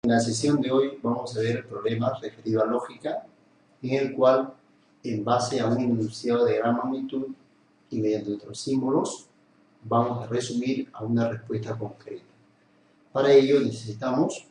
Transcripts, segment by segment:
En la sesión de hoy vamos a ver el problema referido a lógica, en el cual, en base a un enunciado de gran magnitud y mediante otros símbolos, vamos a resumir a una respuesta concreta. Para ello necesitamos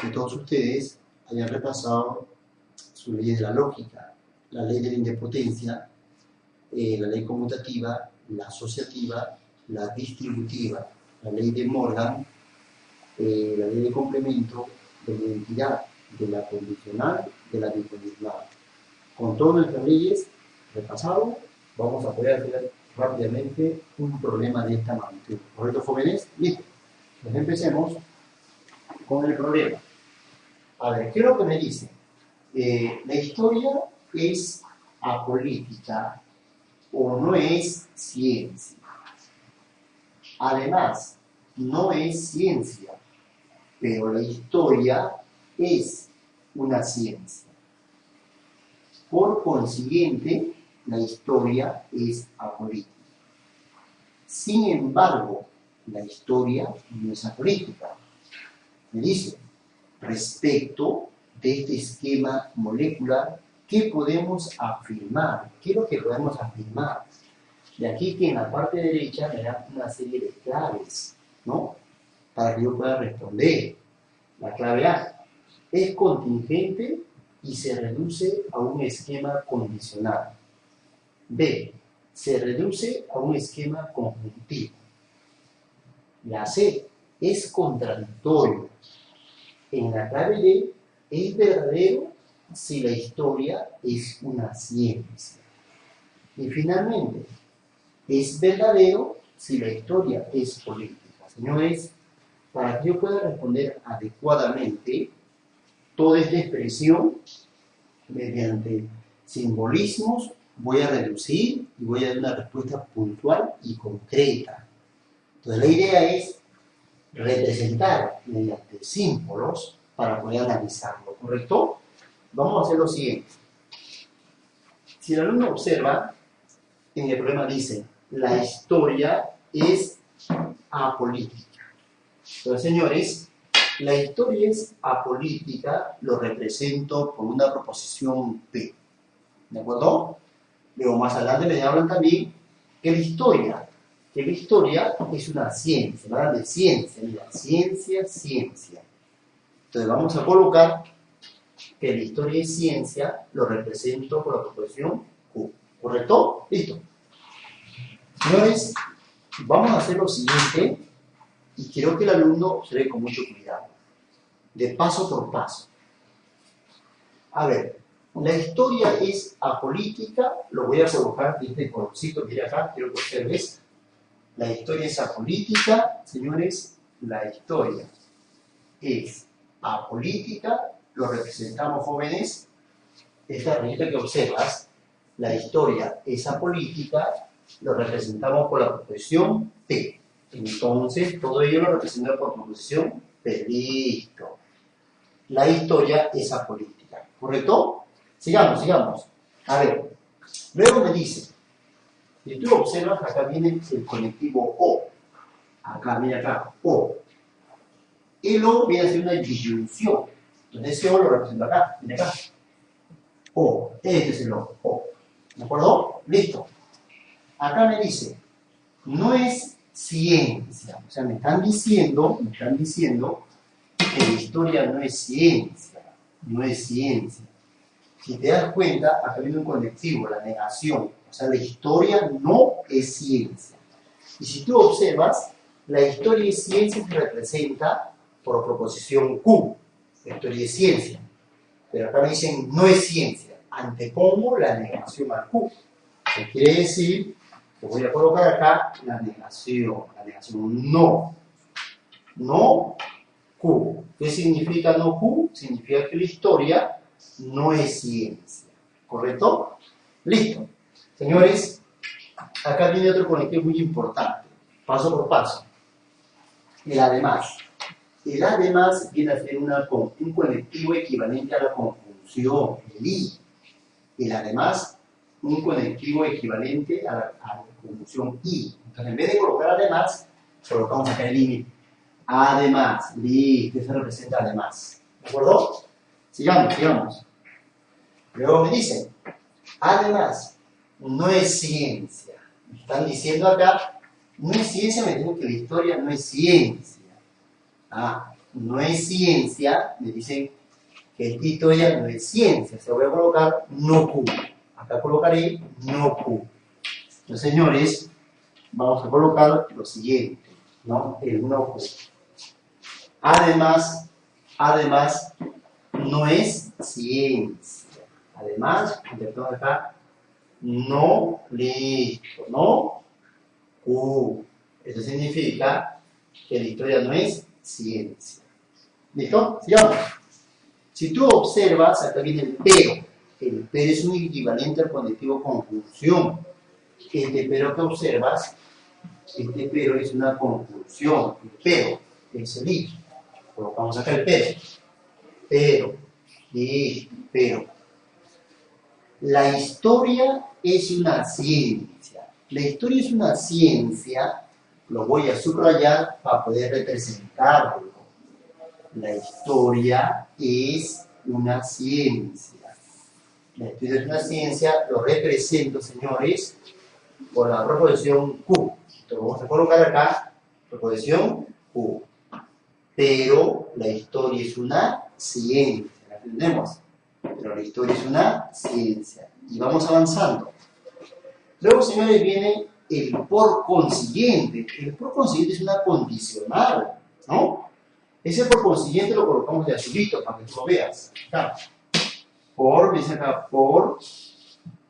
que todos ustedes hayan repasado sus leyes de la lógica, la ley de la idempotencia, la ley conmutativa, la asociativa, la distributiva, la ley de Morgan, la ley de complemento, de la identidad, de la condicional, de la bicondicional. Con todas nuestras leyes repasadas, vamos a poder hacer rápidamente un problema de esta magnitud. ¿Correcto, jóvenes? Listo. Pues empecemos con el problema. A ver, ¿qué es lo que me dice? La historia es apolítica o no es ciencia. Además, no es ciencia, pero la historia es una ciencia. Por consiguiente, la historia es apolítica. Sin embargo, la historia no es apolítica. Me dice, respecto de este esquema molecular, ¿qué podemos afirmar? ¿Qué es lo que podemos afirmar? De aquí que en la parte derecha me dan una serie de claves, ¿no? Para que yo pueda responder. La clave A es contingente y se reduce a un esquema condicional. B, se reduce a un esquema conjuntivo. La C es contradictorio. En la clave D es verdadero si la historia es una ciencia. Y finalmente, es verdadero si la historia es política. Señores, para que yo pueda responder adecuadamente toda esta expresión, mediante simbolismos, voy a reducir y voy a dar una respuesta puntual y concreta. Entonces, la idea es representar mediante símbolos para poder analizarlo, ¿correcto? Vamos a hacer lo siguiente. Si el alumno observa, en el problema dice, la historia es apolítica. Entonces, señores, la historia es apolítica, lo represento por una proposición P. ¿De acuerdo? Luego, más adelante me hablan también que la historia es una ciencia, ¿verdad? De ciencia, mira, ciencia. Entonces, vamos a colocar que la historia es ciencia, lo represento por la proposición Q. ¿Correcto? Listo. Señores, vamos a hacer lo siguiente. Y quiero que el alumno observe con mucho cuidado, de paso por paso. A ver, la historia es apolítica, lo voy a colocar de este colorcito, mira acá, quiero que observes. La historia es apolítica, señores, la historia es apolítica, lo representamos, jóvenes, esta rayita que observas, la historia es apolítica, lo representamos por la proposición P. Entonces, todo ello lo representa por proposición P. Listo. La historia es apolítica. ¿Correcto? Sigamos. A ver, luego me dice, si tú observas, acá viene el conectivo O. Acá, mira acá, O. El O viene a ser una disyunción. Entonces, ese O lo represento acá, mira acá. O, este es el O. ¿De acuerdo? Listo. Acá me dice, no es ciencia, o sea, me están diciendo que la historia no es ciencia. Si te das cuenta, acá viene un conectivo, la negación, o sea, la historia no es ciencia. Y si tú observas, la historia es ciencia se representa por proposición Q, la historia es ciencia, pero acá me dicen no es ciencia, antepongo la negación al Q, que quiere decir que voy a colocar acá la negación no Q. ¿Qué significa no Q? Significa que la historia no es ciencia. ¿Correcto? Listo. Señores, acá viene otro conectivo muy importante. Paso por paso. El además. El además viene a ser un conectivo equivalente a la conjunción, el I. El además, un conectivo equivalente a la conjunción I. Entonces, en vez de colocar además, colocamos acá el I. Además, listo, eso representa además. ¿De acuerdo? Sigamos. Luego me dicen, además, no es ciencia. Me están diciendo acá, no es ciencia, me dicen que la historia no es ciencia. No es ciencia, me dicen que esta historia no es ciencia. Se voy a colocar no Q. Acá colocaré no Q. Entonces, señores, vamos a colocar lo siguiente, ¿no? El no Q. Además, no es ciencia. Además, interpretamos acá, no, listo, no Q. Eso significa que la historia no es ciencia. ¿Listo? Sigamos. Si tú observas, acá viene el pero. El pero es un equivalente al conectivo conjunción. Este pero que observas, este pero es una conjunción. El pero es el i. Colocamos acá el pero. Pero. La historia es una ciencia. La historia es una ciencia, lo voy a subrayar para poder representarlo. La historia es una ciencia. La historia es una ciencia, lo represento, señores, por la proposición Q. Entonces vamos a colocar acá, proposición Q. Pero la historia es una ciencia, ¿la entendemos? Pero la historia es una ciencia. Y vamos avanzando. Luego, señores, viene el por consiguiente. El por consiguiente es una condicional, ¿no? Ese por consiguiente lo colocamos de azulito para que tú lo veas. Acá. Dice acá, por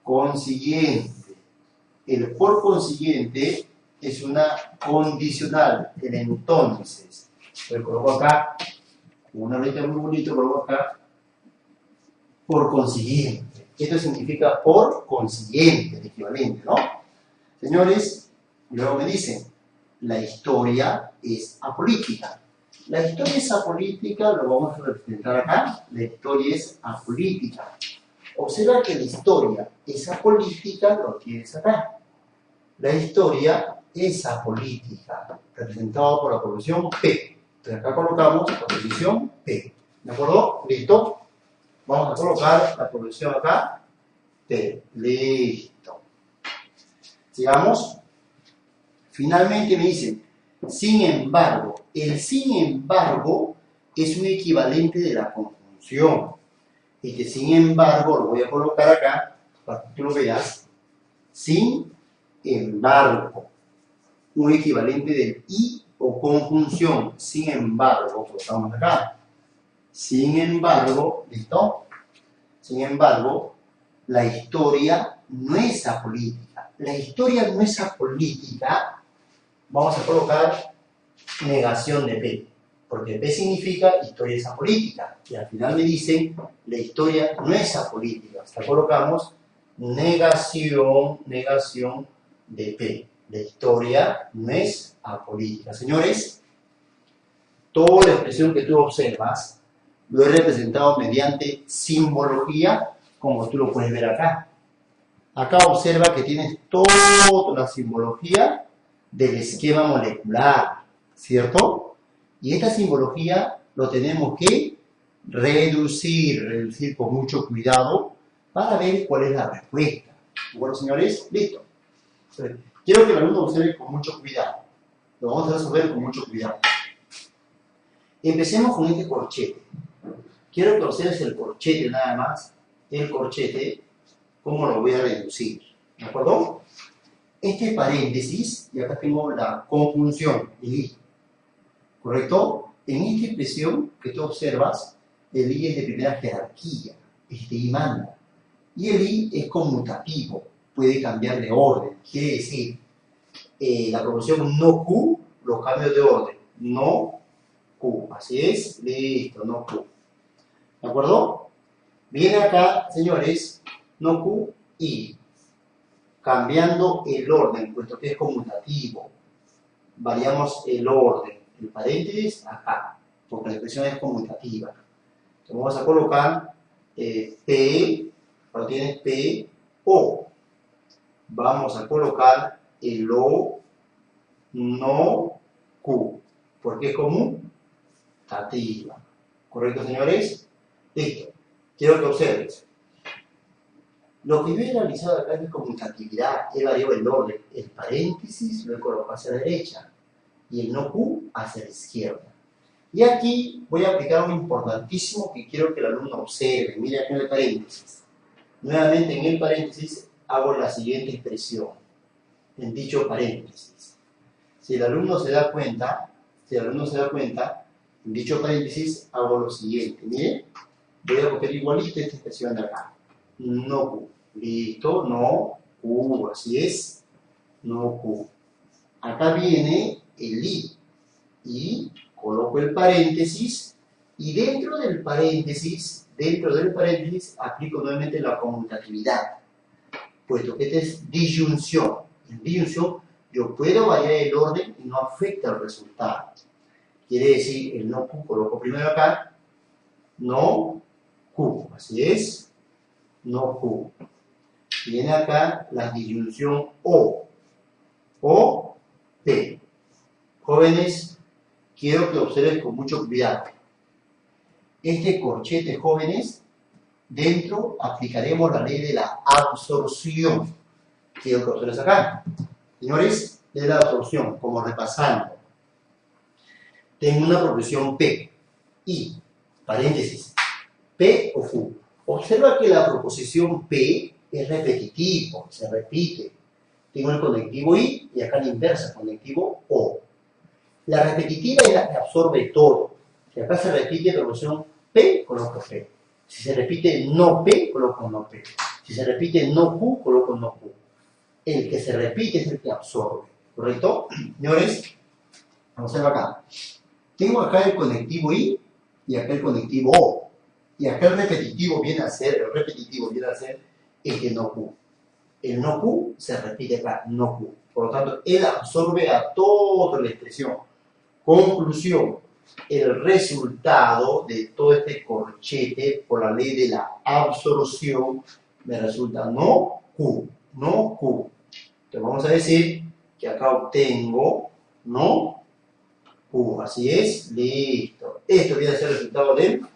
consiguiente. El por consiguiente es una condicional. El entonces. Lo coloco acá, una letra muy bonita, coloco acá, por consiguiente. Esto significa por consiguiente, el equivalente, ¿no? Señores, luego me dicen, la historia es apolítica. La historia es apolítica, lo vamos a representar acá. La historia es apolítica. Observa que la historia es apolítica, lo tienes acá. La historia es apolítica, representado por la proposición P. Entonces acá colocamos la proposición P. ¿De acuerdo? ¿Listo? Vamos a colocar la proposición acá. P. Listo. Sigamos. Finalmente me dicen, sin embargo. El sin embargo es un equivalente de la conjunción. Este sin embargo lo voy a colocar acá para que tú lo veas. Sin embargo. Un equivalente del y o conjunción. Sin embargo, colocamos acá. Sin embargo, ¿listo? Sin embargo, la historia no es apolítica. La historia no es apolítica. Vamos a colocar negación de P, porque P significa historia es apolítica, y al final me dicen la historia no es apolítica. Hasta colocamos negación de P. La historia no es apolítica. Señores, toda la expresión que tú observas lo he representado mediante simbología, como tú lo puedes ver acá. Acá observa que tienes toda la simbología del esquema molecular, ¿cierto? Y esta simbología lo tenemos que reducir con mucho cuidado para ver cuál es la respuesta. Bueno, señores, listo. Quiero que el alumno observe con mucho cuidado. Lo vamos a resolver con mucho cuidado. Empecemos con este corchete. Quiero que observes el corchete nada más. El corchete, cómo lo voy a reducir. ¿De acuerdo? Este paréntesis, y acá tengo la conjunción, el i. ¿Correcto? En esta expresión que tú observas, el i es de primera jerarquía. Este i manda. Y el i es conmutativo. Puede cambiar de orden. Quiere decir, la proporción no Q, los cambios de orden. No Q. Así es. Listo, no Q. ¿De acuerdo? Viene acá, señores, no Q, I. Cambiando el orden, puesto que es conmutativo. Variamos el orden. El paréntesis acá, porque la expresión es conmutativa. Entonces vamos a colocar P, ahora tienes P, O. Vamos a colocar el O, no Q. porque es conmutativa. ¿Correcto, señores? Listo. Quiero que observes. Lo que yo he realizado acá es conmutatividad. He variado el orden. El paréntesis lo he colocado hacia la derecha y el no Q hacia la izquierda. Y aquí voy a aplicar algo importantísimo que quiero que el alumno observe. Mira acá en el paréntesis. Nuevamente en el paréntesis hago la siguiente expresión. En dicho paréntesis. Si el alumno se da cuenta, en dicho paréntesis hago lo siguiente. Miren, voy a copiar igualito esta expresión de acá. No Q. Listo, no Q. Así es. No Q. Acá viene el I. Y coloco el paréntesis. Y dentro del paréntesis aplico nuevamente la conmutatividad. Puesto que esta es disyunción. En disyunción yo puedo variar el orden y no afecta el resultado. Quiere decir, el no Q coloco primero acá, no Q, así es, no Q. Viene acá la disyunción O, P. Jóvenes, quiero que observen con mucho cuidado. Este corchete, jóvenes, dentro aplicaremos la ley de la absorción. Quiero que observen acá. Señores, ley de la absorción, como repasando. Tengo una proporción P y, paréntesis, P o Q. Observa que la proposición P es repetitivo, se repite. Tengo el conectivo I y acá la inversa, conectivo O. La repetitiva es la que absorbe todo. Si acá se repite la proposición P, coloco P. Si se repite no P, coloco no P. Si se repite no Q, coloco no Q. El que se repite es el que absorbe. ¿Correcto? Señores, vamos a ver acá. Tengo acá el conectivo I y acá el conectivo O. Y acá el repetitivo viene a ser el que no Q. El no Q se repite acá, no Q. Por lo tanto, él absorbe a toda la expresión. Conclusión, el resultado de todo este corchete por la ley de la absorción me resulta no Q, no Q. Entonces vamos a decir que acá obtengo no Q, así es, listo. Esto viene a ser el resultado del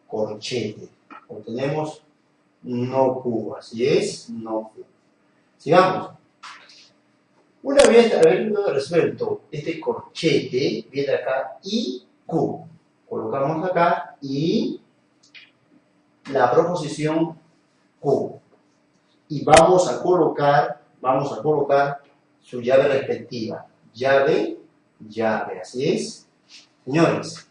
corchete. Obtenemos no Q, así es, no Q. Sigamos. Una vez habiendo resuelto este corchete, viene acá I, Q. Colocamos acá I, la proposición Q. Y vamos a colocar su llave respectiva. Llave, así es. Señores,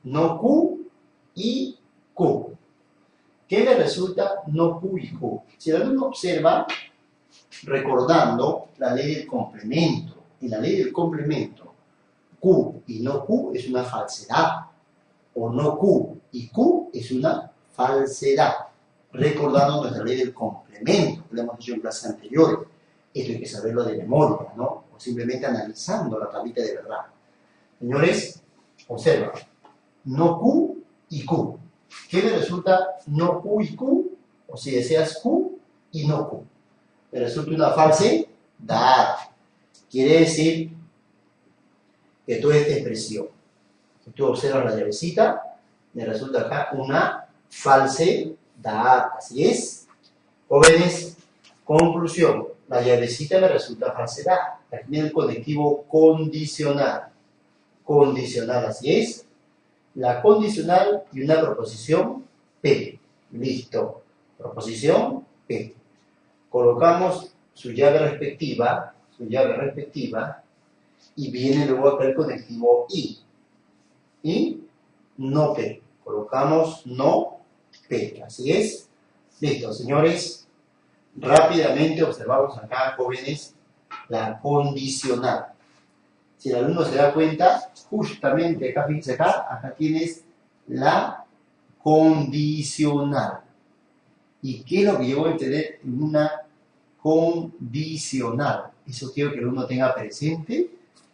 no Q y Q. ¿Qué me resulta no Q y Q? Si el alumno observa, recordando la ley del complemento. En la ley del complemento, Q y no Q es una falsedad. O no Q y Q es una falsedad. Recordando nuestra ley del complemento, que lo hemos dicho en clases anteriores. Esto hay que saberlo de memoria, ¿no? O simplemente analizando la tablita de verdad. Señores, observa. No Q y Q. ¿Qué me resulta no Q y Q? O si deseas Q y no Q. Me resulta una falsedad. Quiere decir que toda esta expresión, si tú observas la llavecita, me resulta acá una falsedad. Así es. Jóvenes, conclusión. La llavecita me resulta falsedad. Aquí viene el conectivo condicional. Condicional, así es. La condicional y una proposición P. Listo. Proposición P. Colocamos su llave respectiva, y viene luego acá el conectivo I. Y no P. Colocamos no P. Así es. Listo, señores. Rápidamente observamos acá, jóvenes, la condicional. Si el alumno se da cuenta, justamente acá, fíjense acá tienes la condicional. ¿Y qué es lo que yo voy a entender en una condicional? Eso quiero que el alumno tenga presente.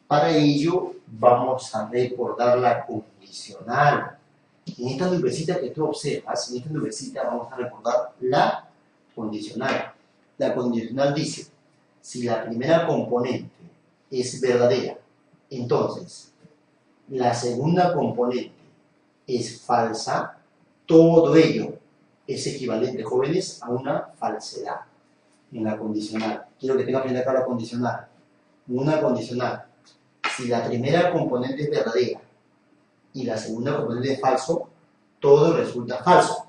Para ello vamos a recordar la condicional. En esta nubecita que tú observas, vamos a recordar la condicional. La condicional dice, si la primera componente es verdadera, entonces la segunda componente es falsa, todo ello es equivalente, jóvenes, a una falsedad en la condicional. Quiero que tengan presente acá la condicional. Una condicional, si la primera componente es verdadera y la segunda componente es falso, todo resulta falso.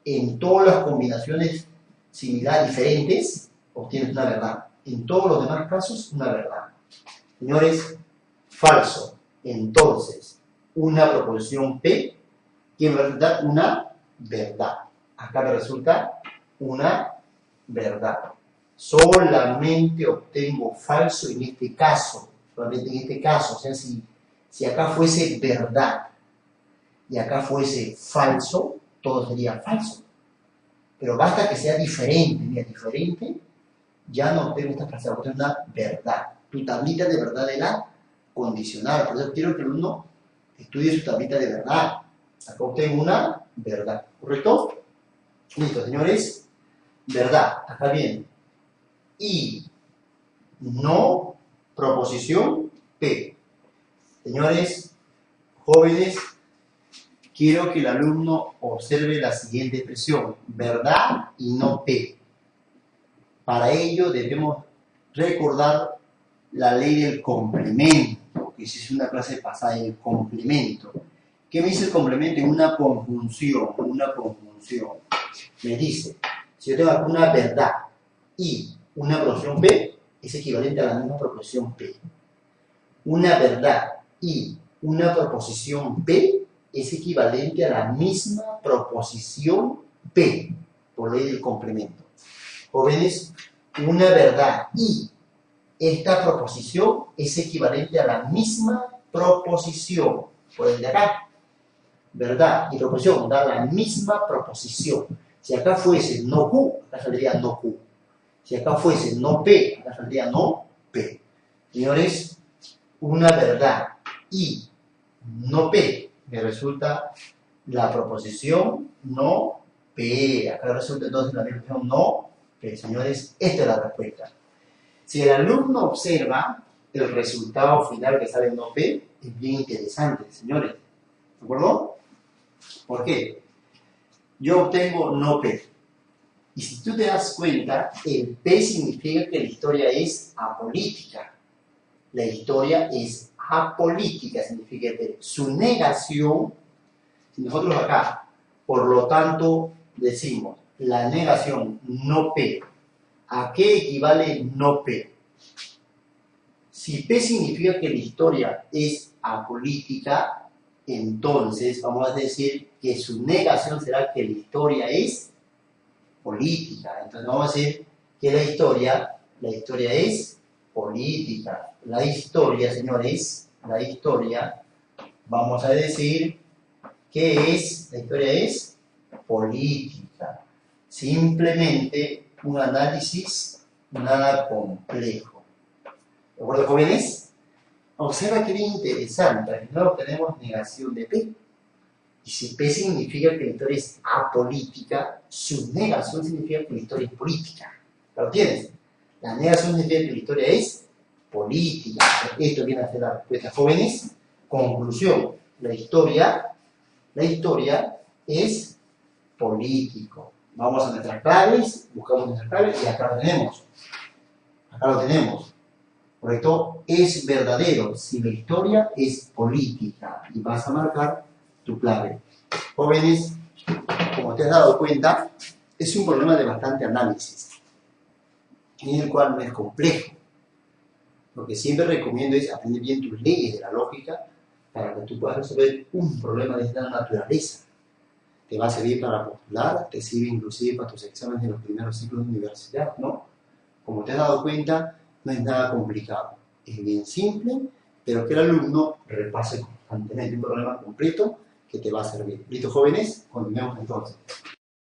En todas las combinaciones similares, diferentes, obtienes una verdad. En todos los demás casos, una verdad. Señores, falso. Entonces, una proposición P que me resulta una verdad. Acá me resulta una verdad. Solamente obtengo falso en este caso. Solamente en este caso. O sea, si acá fuese verdad y acá fuese falso, todo sería falso. Pero basta que sea diferente. Mira, diferente, ya no obtengo esta frase, obtengo una verdad. Tu tablita de verdad de la condicional. Por eso quiero que el alumno estudie su tablita de verdad. Acá obtengo una verdad. ¿Correcto? Listo, señores. Verdad. Acá viene. Y no proposición P. Señores, jóvenes, quiero que el alumno observe la siguiente expresión. Verdad y no P. Para ello debemos recordar la ley del complemento, que es una clase pasada, el complemento. ¿Qué me dice el complemento? En una conjunción, me dice, si yo tengo una verdad y una proposición P, es equivalente a la misma proposición P. Una verdad y una proposición P es equivalente a la misma proposición P, por ley del complemento. Jóvenes, una verdad y esta proposición es equivalente a la misma proposición. Por el de acá, verdad y proposición da la misma proposición. Si acá fuese no Q, acá saldría no Q. Si acá fuese no P, acá saldría no P. Señores, una verdad y no P me resulta la proposición no P. Acá resulta entonces la proposición no P. Señores, esta es la respuesta. Si el alumno observa el resultado final que sale en no P, es bien interesante, señores. ¿De acuerdo? ¿Por qué? Yo obtengo no P. Y si tú te das cuenta, el P significa que la historia es apolítica. La historia es apolítica, significa que su negación, si nosotros acá, por lo tanto, decimos la negación no P, ¿a qué equivale no P? Si P significa que la historia es apolítica, entonces vamos a decir que su negación será que la historia es política. Entonces vamos a decir que la historia es política. La historia, señores, la historia, vamos a decir que la historia es política. Simplemente un análisis nada complejo. ¿De acuerdo, jóvenes? Observa que bien interesante. Al final tenemos negación de P. Y si P significa que la historia es apolítica, su negación significa que la historia es política. ¿Lo tienes? La negación significa que la historia es política. Esto viene a ser la respuesta. Jóvenes, conclusión. La historia es político. Vamos a nuestras claves, buscamos nuestras claves y acá lo tenemos. Acá lo tenemos. ¿Correcto? Es verdadero si la historia es política. Y vas a marcar tu clave. Jóvenes, como te has dado cuenta, es un problema de bastante análisis, en el cual no es complejo. Lo que siempre recomiendo es aprender bien tus leyes de la lógica para que tú puedas resolver un problema de esta naturaleza. Te va a servir para postular, te sirve inclusive para tus exámenes de los primeros ciclos de universidad, ¿no? Como te has dado cuenta, no es nada complicado. Es bien simple, pero que el alumno repase constantemente un problema completo que te va a servir. ¿Listo, jóvenes? Continuemos entonces.